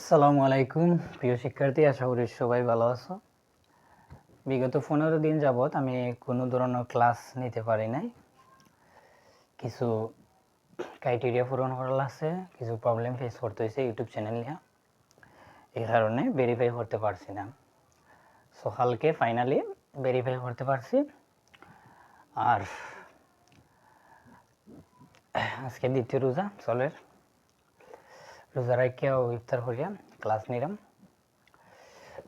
আসসালামু আলাইকুম প্রিয় শিক্ষার্থী, আশা করি সবাই ভালো আছো। বিগত 15 দিন যাবৎ আমি কোনো ধরনের ক্লাস নিতে পারি নাই। কিছু ক্রাইটেরিয়া পূরণ করার আছে, কিছু প্রবলেম ফেস করতে হয়েছে ইউটিউব চ্যানেল নিয়ে, এই কারণে ভেরিফাই করতে পারছি না। সো কালকে ফাইনালি ভেরিফাই করতে পারছি। আর আজকে দ্বিতীয় রোজা চলের, রোজা রাখিয়া ও ইফতার করিয়া ক্লাস নিলাম।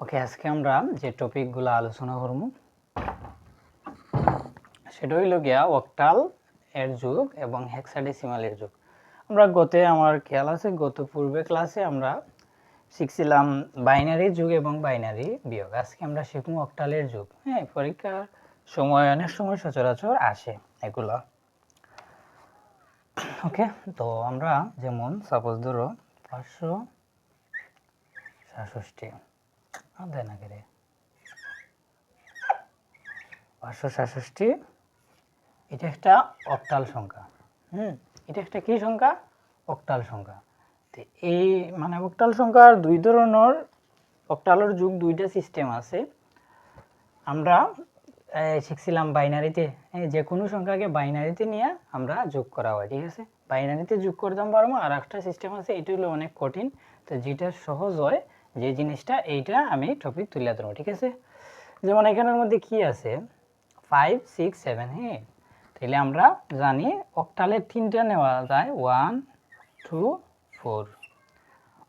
ওকে, আজকে আমরা যে টপিকগুলো আলোচনা করব সেটা হইল গিয়া অক্টাল এর যুগ এবং হেক্সাডেসিমালের যুগ। আমরা আমার খেয়াল আছে গত পূর্বে ক্লাসে আমরা শিখছিলাম বাইনারি যুগ এবং বাইনারি বিয়োগ। আজকে আমরা শিখবো অক্টালের যুগ। হ্যাঁ, পরীক্ষার সময় অনেক সময় সচরাচর আসে এগুলো। ওকে, তো আমরা যেমন সাপোজ ধরো 566 দেয় না রে 566, এটা একটা অক্টাল সংখ্যা। এটা একটা কি সংখ্যা? অক্টাল সংখ্যা। তো এই মানে অক্টাল সংখ্যার দুই ধরনের অক্টালের যুগ, দুইটা সিস্টেম আছে। আমরা শিখছিলাম বাইনারিতে, যে কোনো সংখ্যাকে বাইনারিতে নিয়ে আমরা যোগ করা হয়, ঠিক আছে? বাইনারিতে যোগ করতাম পারবো। আর একটা সিস্টেম আছে, এটা হলো অনেক কঠিন। তো যেটা সহজ হয় যে জিনিসটা, এইটা আমি টপিক তুলে ধরবো, ঠিক আছে? যেমন এখানের মধ্যে কি আছে 5, 6, 7। হ্যাঁ, তাহলে আমরা জানি অক্টালের তিনটা নেওয়া যায়, 1, 2, 4।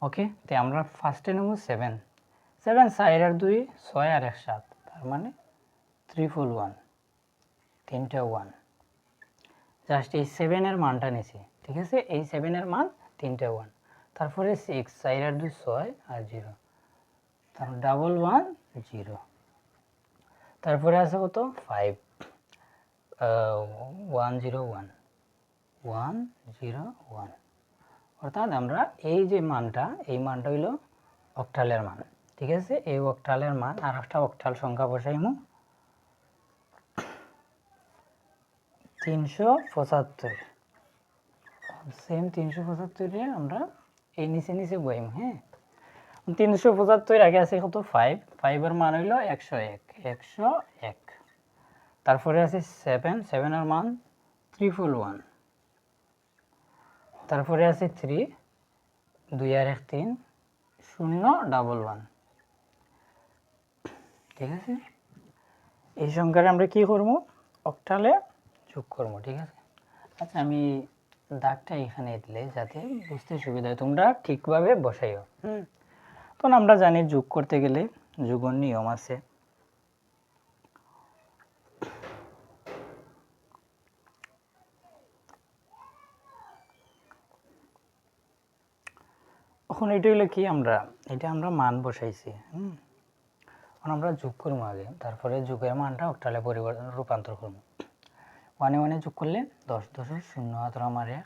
ওকে, তো আমরা ফার্স্টে নেব 7। 7 4 আর 2 6 আর 1 7, তার মানে 341, তিনটা 1। জাস্ট এই 7 এর মানটা নিছি, ঠিক আছে? এই 7 এর মান তিনটা 1। তারপরে 6 4 আর 2 6 আর 0, তারপর 1 1 0। তারপরে আছে কত 5, 1 0 1 1 0 1। অর্থাৎ আমরা এই যে মানটা, এই মানটা হইল অক্টালের মান, ঠিক আছে? এই অক্টালের মান। আর একটা অক্টাল সংখ্যা বসাইমু 375। সেম 375 আমরা এই নিচে নিচে বইম। হ্যাঁ, 375 আগে আছে কত 5, 5 এর মান হইল 101, 101। তারপরে আছে 7, 7 এর মান 311। তারপরে আছে 3, 2 আর 1 3, 0 1 1, ঠিক আছে? এই সংখ্যাটা আমরা কি করব? অক্টালে যোগ করব, ঠিক আছে? আচ্ছা, আমি দাগটা এখানে দিলে যাতে বুঝতে সুবিধা হয়, তোমরা ঠিকভাবে বসাইও। তখন আমরা জানি যোগ করতে গেলে যোগের নিয়ম আছে। এখন এটা হইলো কি, এটা আমরা মান বসাইছি। এখন আমরা যোগ করবো আগে, তারপরে যোগের মানটা অক্টালে রূপান্তর করবো। 1 এ 1 যোগ করলে 10.0 আমার 1,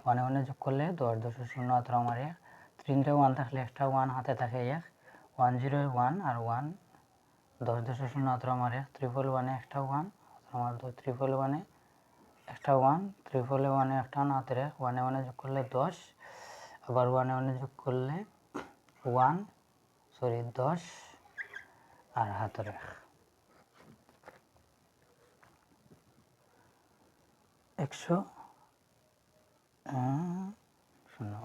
1 এ 1 যোগ করলে 10.0 1, তিনটা 1 থাকলে একটা 1 হাতে থাকে 1, 1 0 1 আর 1, 10.0 আমার 1, 111 এ একটা 1 আমার 2, 111 এ একটা 1, 111 এ একটা হাতের 1, 1 এ 1 যোগ করলে 10, আবার 1 এ 1 যোগ করলে 10 আর হাতের 100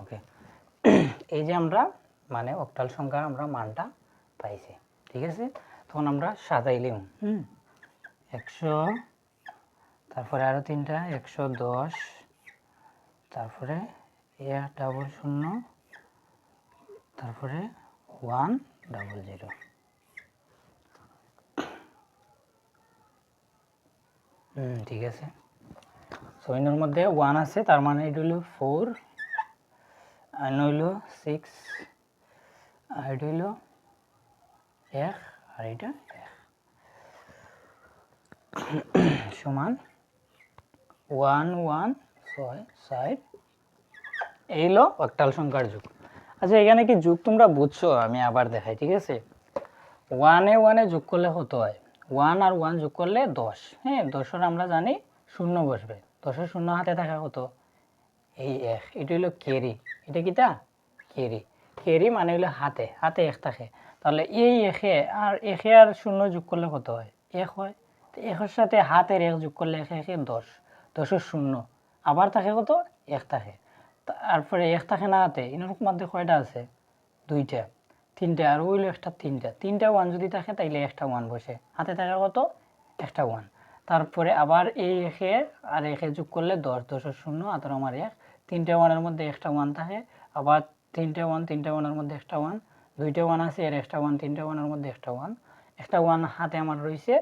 ওকে। এই যে আমরা মানে অক্টাল সংখ্যার আমরা মানটা পাইছি, ঠিক আছে? তখন আমরা সাজাইলাম 100, তারপরে আরো তিনটা 110, তারপরে 100, তারপরে 100। ঠিক আছে। সৈন্যর মধ্যে 1 আছে, তার মানে এটা হলো 4, আর হইল 6, আর এটা হইল 1, আর এটা 1 সমান 1 1 6 7। এই হলো অক্টাল সংখ্যার যুগ। আচ্ছা, এখানে কি যুগ তোমরা বুঝছো? আমি আবার দেখাই, ঠিক আছে? 1 এ 1 যোগ করলে কত হয়? 1 আর 1 যোগ করলে 10। হ্যাঁ, 10 আমরা জানি শূন্য বসবে, 10 শূন্য হাতে থাকা কত? এই 1। এটা হলো ক্যারি। এটা কিটা? ক্যারি। ক্যারি মানে হলো হাতে হাতে এক থাকে, তাহলে এই একে আর শূন্য যোগ করলে কত হয়? এক হয়। তো একের সাথে হাতের এক যোগ করলে একে একে 10, 10 শূন্য, আবার থাকে কত? এক থাকে। তারপরে এক থাকে না হাতে, এরকম মধ্যে কয়টা আছে? দুইটা, তিনটা, আর ওইলো একটা তিনটা ওয়ান যদি থাকে তাইলে একটা ওয়ান বসে, হাতে থাকে কত? একটা ওয়ান। তারপরে আবার এই একে আর একে যোগ করলে 10, 10 শূন্য, আর আমার এক, তিনটে ওয়ানের মধ্যে একটা ওয়ান থাকে, আবার তিনটে ওয়ানের মধ্যে একটা ওয়ান, দুইটা ওয়ান আছে এর একটা ওয়ান, তিনটে ওয়ানের মধ্যে একটা ওয়ান হাতে আমার রয়েছে।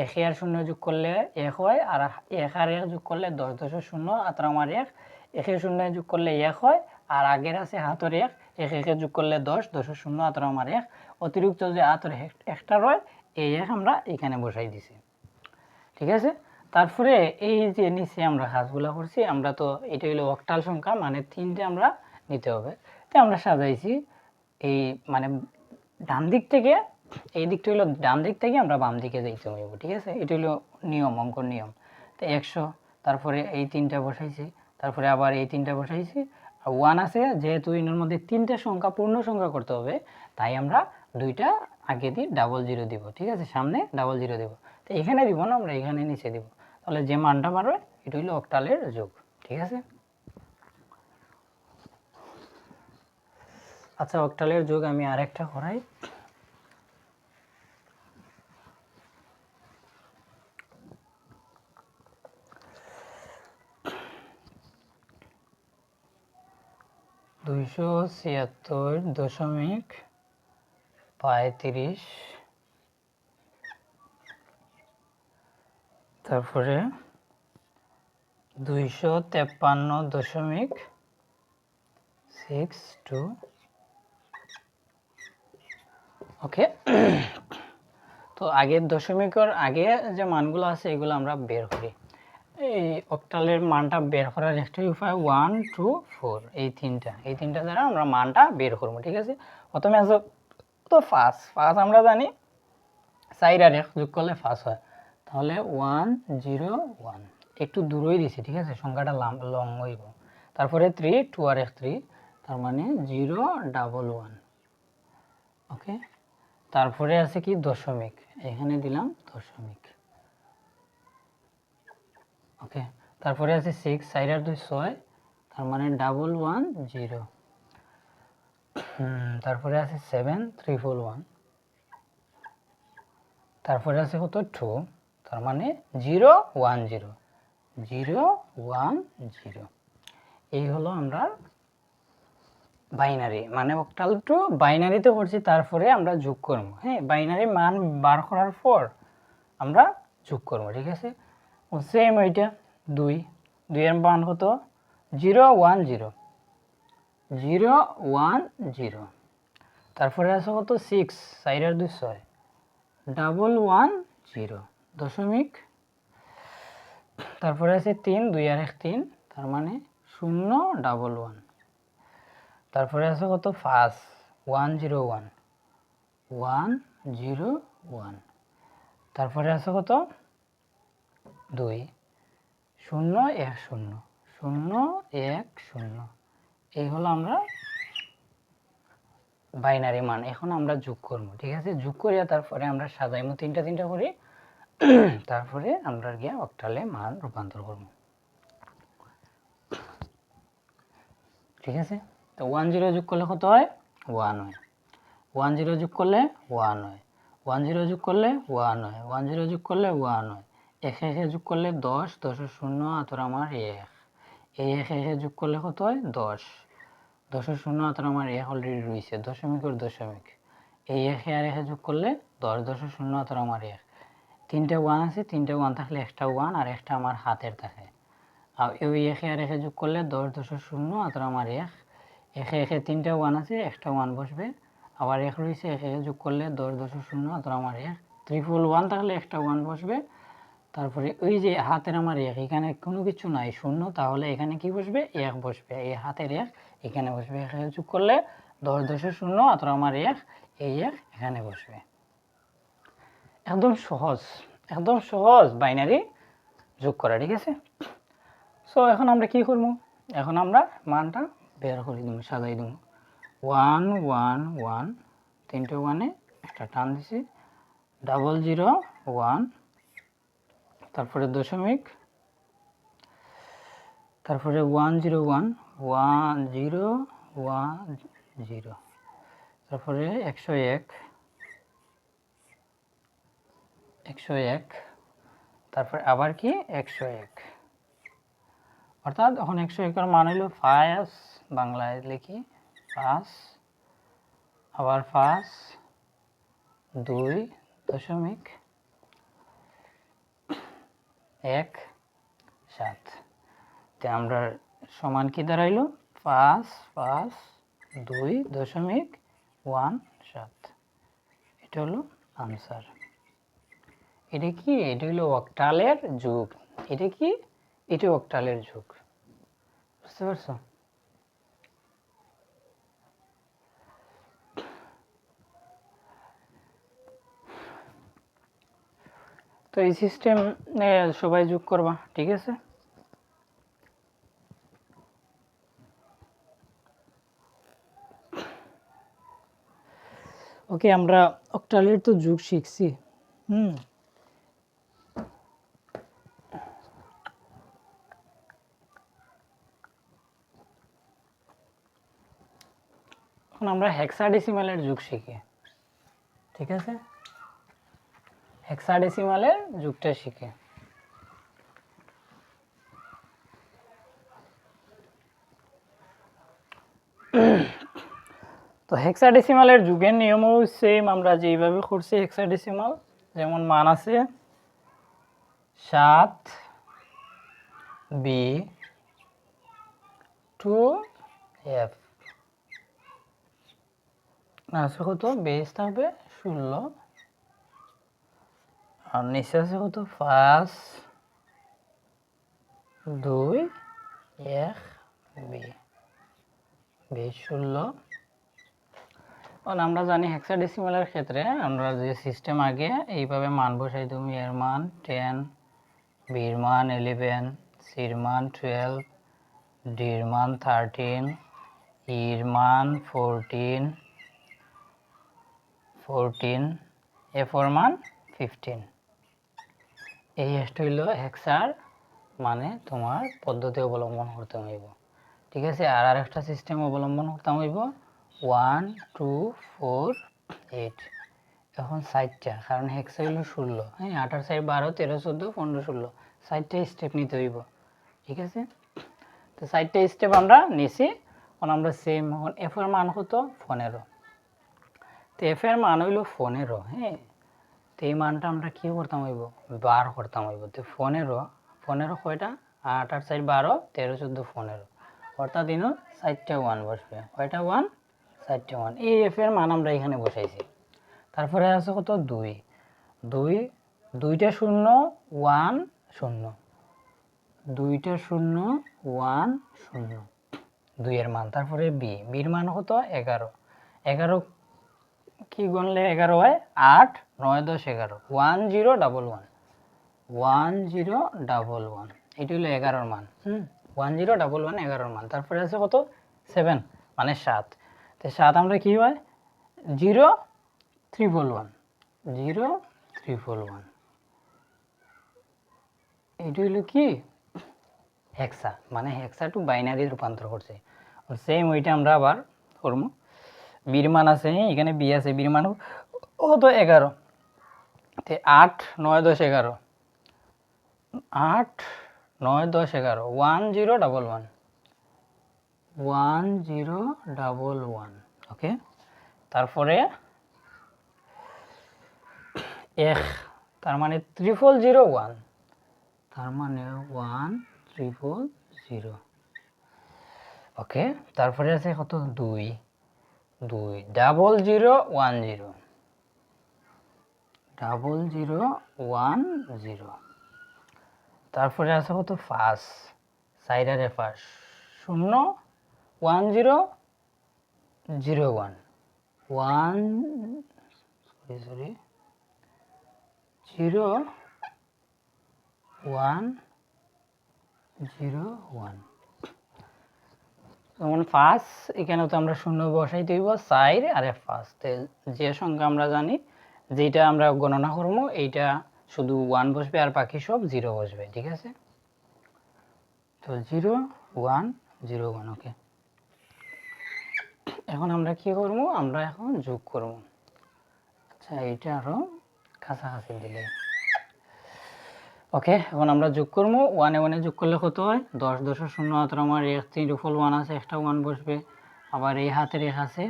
একে আর শূন্য যোগ করলে এক হয়, আর এক আর এক যোগ করলে 10, 10 শূন্য, আর আমার এক, একে শূন্য যোগ করলে এক হয়, আর আগের আছে হাতের এক, একে যোগ করলে 10, 10 শূন্য, আর আমার এক, অতিরিক্ত যে হাতের একটা রয় এই এক আমরা এখানে বসাই দিছি। ঠিক আছে, তারপরে এই যে নিচে আমরা কাজগুলো করছি, আমরা তো এটা হলো অক্টাল সংখ্যা মানে তিনটে আমরা নিতে হবে। তো আমরা সাজাইছি এই মানে ডান দিক থেকে, এই দিকটা হলো ডান দিক থেকে আমরা বাম দিকে যাইতে হইব। ঠিক আছে, এটা হলো নিয়ম, অঙ্কন নিয়ম। তো 100, তারপরে এই তিনটা বসাইছি, তারপরে আবার এই তিনটা বসাইছি, আর ওয়ান আছে, যেহেতু এর মধ্যে তিনটে সংখ্যা পূর্ণ সংখ্যা করতে হবে, তাই আমরা দুইটা আগে দিই ডাবল জিরো দিব। ঠিক আছে, সামনে ডাবল জিরো দিব। তো এখানে দিব না, আমরা এখানে নিচে দিব, তাহলে যে মানটা পারবে এটা হলো অক্টালের যোগ। ঠিক আছে, আচ্ছা অক্টালের যোগ আমি আরেকটা করাই। দুইশো 76.35, তারপরে 253.62। ওকে, তো আগের দশমিকের আগে যে মানগুলো আছে এগুলো আমরা বের করি। এই অক্টালের মানটা বের করার একটাই উপায় 1, 2, 4, এই তিনটা দ্বারা আমরা মানটা বের করবো। ঠিক আছে, প্রথমে আসো তো ফার্স্ট আমরা জানি 4 আর 1 যোগ করলে 5 হয়, তাহলে 1, 0, 1, একটু দূরই দিছি। ঠিক আছে, সংখ্যাটা লং হইব। তারপরে 3, 2 আর 1 3, তার মানে 0, 1, 1। ওকে, তারপরে আছে কি দশমিক, এখানে দিলাম দশমিক। ওকে, তারপরে আছে 6, 4 আর 2 6, তার মানে 1, 1, 0। তারপরে আছে 7, 3, 1, তারপরে আছে কত 2, তার মানে 0, 1, 0, 0, 1, 0। এই হলো আমরা বাইনারি মানে অক্টাল টু বাইনারিতে করছি, তারপরে আমরা যোগ করব। হ্যাঁ, বাইনারি মান বার করার পর আমরা যোগ করব। ঠিক আছে, সেম ওইটা 2 এর মান কত? 0, 1, 0, 0, 1, 0। তারপরে আছে কত 6, 4 আর 2 6, 1, 1, 0, দশমিক। তারপরে আছে 3, 2 আর 1 3, তার মানে 0, 1, 1। তারপরে আছে কত 5, 1, 0, 1, 1, 0, 1। তারপরে আছে কত 2, 0, 1, 0, 0, 1, 0। এই হলো আমরা বাইনারি মান। এখন আমরা যোগ করব। ঠিক আছে, যোগ করিয়া তারপরে আমরা সাজাইমো তিনটা করি, তারপরে আমরা গিয়ে অক্টালে মান রূপান্তর করব। ঠিক আছে, তো 1, 0 যোগ করলে কত হয়? 1 হয়। 1, 0 যোগ করলে 1 হয়। 1, 0 যোগ করলে 1 হয়। 1, 0 যোগ করলে 1 হয়। একে যোগ করলে 10, 10 শূন্য, আর আমার 1। এই একে যোগ করলে কত হয়? 10, 10 শূন্য, আর আমার 1 অলরেডি রয়েছে, দশমিকের দশমিক। এই একে আর একে যোগ করলে 10, 10 শূন্য, আর আমার 1। তিনটে 1 আছে, তিনটে 1 থাকলে একটা 1 আর একটা আমার হাতের থাকে। আর ওই একে আর একে যোগ করলে 10, 10 শূন্য, আর আমার 1। একে তিনটে 1 আছে, একটা 1 বসবে, আবার 1 রয়েছে, একে যোগ করলে 10, 10 শূন্য, আর আমার 1। 1, থাকলে একটা 1 বসবে, তারপরে ওই যে হাতের আমার 1, এখানে কোনো কিছু নাই শূন্য, তাহলে এখানে কি বসবে? 1 বসবে, এই হাতের 1 এখানে বসবে। একে যোগ করলে 10, 10 শূন্য, আর আমার 1, এই 1 এখানে বসবে। একদম সহজ বাইনারি যোগ করা। ঠিক আছে, সো এখন আমরা কি করব? এখন আমরা মানটা বের করে দেবো, সাজাই দেবো। 1 1 1 তিনটে ওয়ানে একটা টান দিছি, 0 0 1, তারপরে দশমিক, তারপরে 1 0 1 1 0 1 0, তারপরে 101 101, তারপরে আবার কি 101, অর্থাৎ এখন 101 এর মান হলো 5, বাংলায় লিখি 5, আবার 5 2 দশমিক 1 7, তে আমরা সমান কি দাঁড়াইলো 5 5 2 দশমিক 1 7, এটা হলো আনসার। এটা কি, এটা হলো অক্টালের যুগ। এটা কি, এটা অক্টালের যুগ। বুঝতে পারছো? তো এই সিস্টেম সবাই যোগ করবা, ঠিক আছে? ওকে, আমরা অক্টালের তো যুগ শিখছি। এখন আমরা হেক্সাডেসিমালের যুগ শিখি, ঠিক আছে? হেক্সাডেসিমালের যুগটা শিখি। তো হেক্সাডেসিমালের যুগের নিয়মও সেম, আমরা যেইভাবে করছি হেক্সাডেসিমাল, যেমন মান আছে 7 B 2 F, আছে কত, বেস থাকবে 16, আর নিচে আছে কত 5 2 1 B, বেস 16। আমরা জানি হেক্সাডেসিমালের ক্ষেত্রে আমরা যে সিস্টেম আগে এইভাবে মান বসাই, তুমি এর মান 10, বির মান 11, সির মান 12, ডির মান 13, ইর মান 14, এফর মান 15। এই হইল হেক্সার মানে তোমার পদ্ধতি অবলম্বন করতে হইব, ঠিক আছে? আর আরেকটা সিস্টেম অবলম্বন করতে হইব 1 2 4 8। এখন 60টা, কারণ হেক্সা হইল 16, হ্যাঁ, 8 আর 4 12 13 14 15 16, 60টা স্টেপ নিতে হইব, ঠিক আছে? তো 60টা স্টেপ আমরা নিছি। এখন আমরা সেম, এখন এফ এর মান কত 15, তো এফ এর মান হইল 15, হ্যাঁ। তো এই মানটা আমরা কি করতাম হইব, বার করতাম হইব। তো 15 কয়টা, 8 আর 4 12 13 14 15, অর্থাৎ দিনও 4টা 1 বসবে। কয়টা 1, 4টা 1। এই এফ এর মান আমরা এখানে বসাইছি। তারপরে আছে কত 2 2, দুইটা 0 1 0, দুইটা 0 1 0, 2 এর মান। তারপরে বির মান কত 11, 11 কি গণলে 11 হয় 8 9 10 11, 1 0 1 1, 1 0 1 1, এটা হলো 11 মান। 1 0 1 1 11 মান। তারপরে আছে কত 7 মানে 7, তো 7 আমরা কি হয় 0 3 1 0 3 1, এটা হলো কি হেক্সা, মানে হেক্সা টু বাইনারি রূপান্তর করছে। সেম ওইটা আমরা আবার করবো। বির মান আছে, এখানে বি আছে, বির মান কত 11, তে 8 9 10 11, 8 9 10 11, 1 0 1 1, 1 0 1 1, ওকে। তারপরে তার মানে 0 তার মানে 1 0, ওকে। তারপরে আছে কত 2 0 0 1 0, 0 1 0, তারপরে আছে কত 5 সাইডারে 5 0 1 0 0 1 1 0 1 0 1, যেমন 5 এখানেও তো আমরা শূন্য বসাইতে হইব 4 আর 5 যে সংখ্যা আমরা জানি যেটা আমরা গণনা করব এইটা শুধু 1 বসবে আর বাকি সব 0 বসবে, ঠিক আছে। তো 0 1 0 1, ওকে। এখন আমরা কি করব, আমরা এখন যোগ করব। আচ্ছা এইটা আরো কাছাকাছি দিলে, ওকে। এখন আমরা যোগ করবো, 1 এ 1 এ যোগ করলে কত হয় 10, 10 এর 0 হাতের আমার 1 3 টুফল 1 আছে, একটা 1 বসবে। আবার এই হাতের 1 আছে,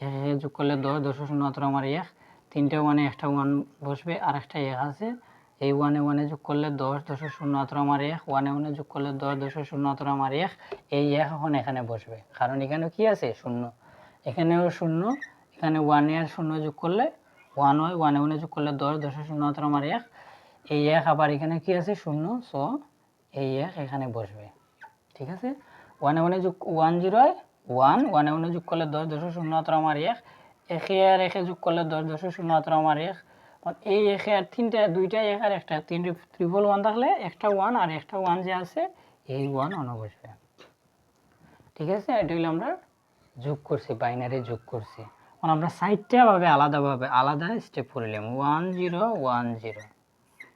1 যোগ করলে 10, 10 এর 0 হাতের আমার 1, তিনটা 1 এ একটা 1 বসবে, আর একটা 1 আছে। এই 1 এ 1 এ যোগ করলে 10, 10 এর 0 হাতের আমার 1, 1 এ 1 এ যোগ করলে 10, 10 এর 0 হাতের আমার 1, এই 1 এখন এখানে বসবে, কারণ এখানে কি আছে 0, এখানেও 0, এখানে 1 এর 0 যোগ করলে 1 হয়, 1 এ 1 এ যোগ করলে 10, 10 এর 0 হাতের আমার 1, এই 1 আবার এখানে কি আছে 0, সো এই 1 এখানে বসবে, ঠিক আছে। 1 এ 1 এ যোগ 1 0 হয় 1, 1 এ 1 এ যোগ করলে 10, 10 এর 0 হাতের আমার 1, 1 এ আর 1 এ যোগ করলে 10, 10 এর 0 হাতের আমার 1, এই 1 এ আর তিনটা, দুইটা 1 আর একটা 3 ট্রিপল 1 থাকলে একটা 1 আর একটা 1 যে আছে এই 1 অন বসবে, ঠিক আছে। এটা হলো আমরা যোগ করছি, বাইনারি যোগ করছি। এখন আমরা সাইডটা ভাবে আলাদা স্টেপ করলাম 1 0 1 0,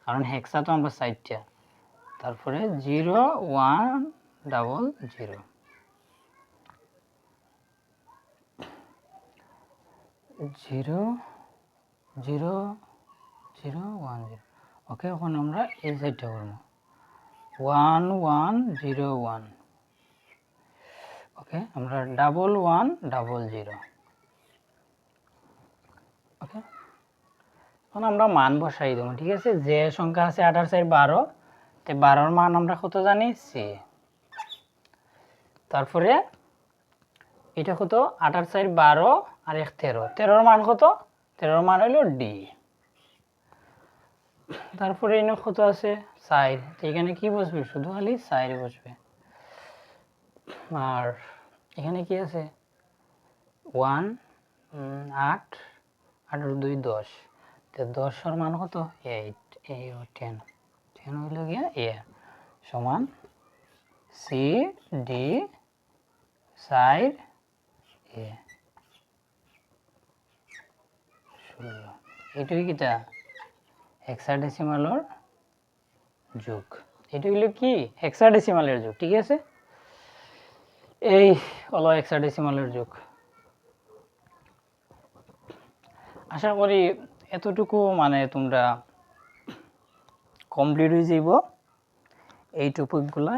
কারণ হেক্সা তো আমরা সাইডটা, তারপরে 0 1 ডাবল 0, 0 0 0 1 0, ওকে। এখন আমরা এই সাইডটা করব 1 1 0 1, ওকে। আমরা ডাবল 1 ডাবল 0, ওকে। এখন আমরা মান বসাই দেবো, ঠিক আছে। যে সংখ্যা আছে 8 আর 4 12, তো 12 মান আমরা কত জানি সি, তারপরে এটা কত 8 আর 4 12 আর 1 13, 13 মান কত, 13 মান হলো ডি। তারপরে এখানে কত আছে 4, তো এখানে কি বসবে শুধু খালি 4 বসবে। আর এখানে কি আছে 1 8 8 আর 2 10, তো 10 এর মান কত 8, এই 10, 10 হইল গিয়া এ সমান সি ডি 4 এ 16, এটাই কিটা হেক্সাডেসিমালের যোগ, এটা হইল কি হেক্সাডেসিমালের যোগ, ঠিক আছে। এই হলো হেক্সাডেসিমালের যোগ। আশা করি এতটুকু মানে তোমরা কমপ্লিট হয়ে যাইব এই টপিকগুলা।